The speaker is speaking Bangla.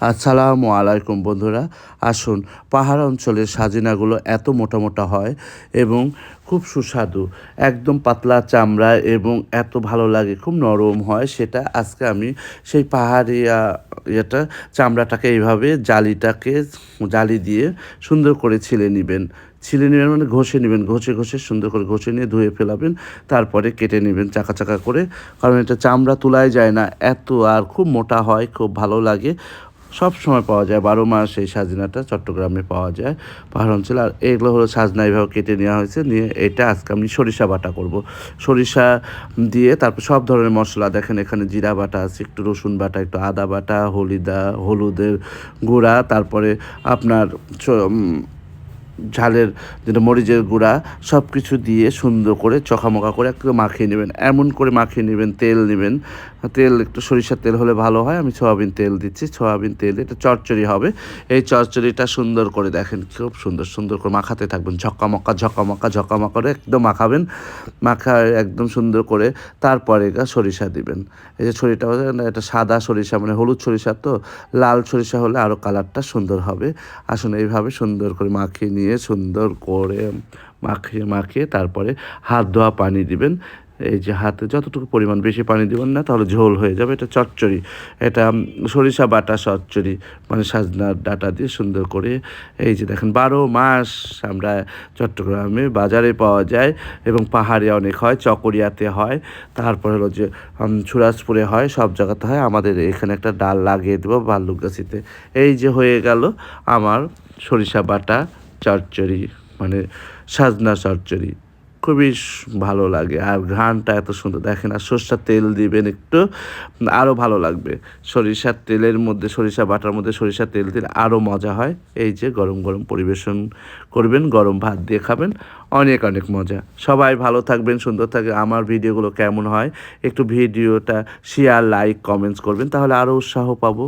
আসসালামু আলাইকুম বন্ধুরা। আসুন, পাহাড় অঞ্চলের সাজিনাগুলো এত মোটা মোটা হয় এবং খুব সুস্বাদু, একদম পাতলা চামড়া এবং এত ভালো লাগে, খুব নরম হয়। সেটা আজকে আমি সেই পাহাড়িয়া চামড়াটাকে এইভাবে জালি দিয়ে সুন্দর করে ছিলে নেবেন মানে ঘষে নেবেন, ঘষে ঘষে সুন্দর করে ঘষে নিয়ে ধুয়ে ফেলাবেন। তারপরে কেটে নেবেন চাকা চাকা করে, কারণ এটা চামড়া তোলাই যায় না এত, আর খুব মোটা হয়, খুব ভালো লাগে। সব সময় পাওয়া যায়, 12 মাস এই সাজনাটা চট্টগ্রামে পাওয়া যায় পাহাড় অঞ্চলে। আর এগুলো হলো সাজনা, এইভাবে কেটে নেওয়া হয়েছে। নিয়ে এটা আজকে আমি সরিষা বাটা করব। সরিষা দিয়ে তারপর সব ধরনের মশলা দেখেন, এখানে জিরা বাটা আছে, একটু রসুন বাটা, একটু আদা বাটা, হলুদের গুঁড়া, তারপরে আপনার ঝালের যেটা মরিচের গুঁড়া, সব কিছু দিয়ে সুন্দর করে চকামকা করে একটু মাখিয়ে নেবেন। এমন করে মাখিয়ে নেবেন, তেল নেবেন, তেল একটু সরিষার তেল হলে ভালো হয়, আমি সয়াবিন তেল দিচ্ছি। সয়াবিন তেল এটা চচ্চড়ি হবে। এই চচ্চড়িটা সুন্দর করে দেখেন, খুব সুন্দর সুন্দর করে মাখাতে থাকবেন, ঝকামকা করে একদম মাখাবেন। একদম সুন্দর করে তারপরে সরিষা দিবেন। এই যে সরিষাটা, এটা সাদা সরিষা মানে হলুদ সরিষা, তো লাল সরিষা হলে আরও কালারটা সুন্দর হবে। আসলে এইভাবে সুন্দর করে মাখিয়ে নিয়ে সুন্দর করে মাখিয়ে তারপরে হাত ধোয়া পানি দিবেন। এই যে হাতে যতটুকু পরিমাণ, বেশি পানি দিবেন না, তাহলে ঝোল হয়ে যাবে। এটা চচ্চড়ি, এটা সরিষা বাটা চচ্চড়ি, মানে সাজনার ডাঁটা দিয়ে সুন্দর করে। এই যে দেখেন, 12 মাস আমরা চট্টগ্রামে বাজারে পাওয়া যায় এবং পাহাড়ে অনেক হয়, চকরিয়াতে হয়, তারপর হলো যে ছুরাজপুরে হয়, সব জায়গাতে হয়। আমাদের এখানে একটা ডাল লাগিয়ে দেবো ভাল্লুকগাছিতে। এই যে হয়ে গেল আমার সরিষা বাটা চচ্চড়ি, মানে সাজনা চচ্চড়ি। খুবই ভালো লাগে, আর ঘ্রাণটা এত সুন্দর দেখেন। আর সরষার তেল দিবেন একটু, আরও ভালো লাগবে। সরিষার তেলের মধ্যে, সরিষা বাটার মধ্যে সরিষার তেল দিলে আরও মজা হয়। এই যে গরম গরম পরিবেশন করবেন, গরম ভাত দিয়ে খাবেন, অনেক অনেক মজা। সবাই ভালো থাকবেন, সুন্দর থাকবে। আমার ভিডিওগুলো কেমন হয় একটু ভিডিওটা শেয়ার, লাইক, কমেন্টস করবেন, তাহলে আরও উৎসাহ পাবো।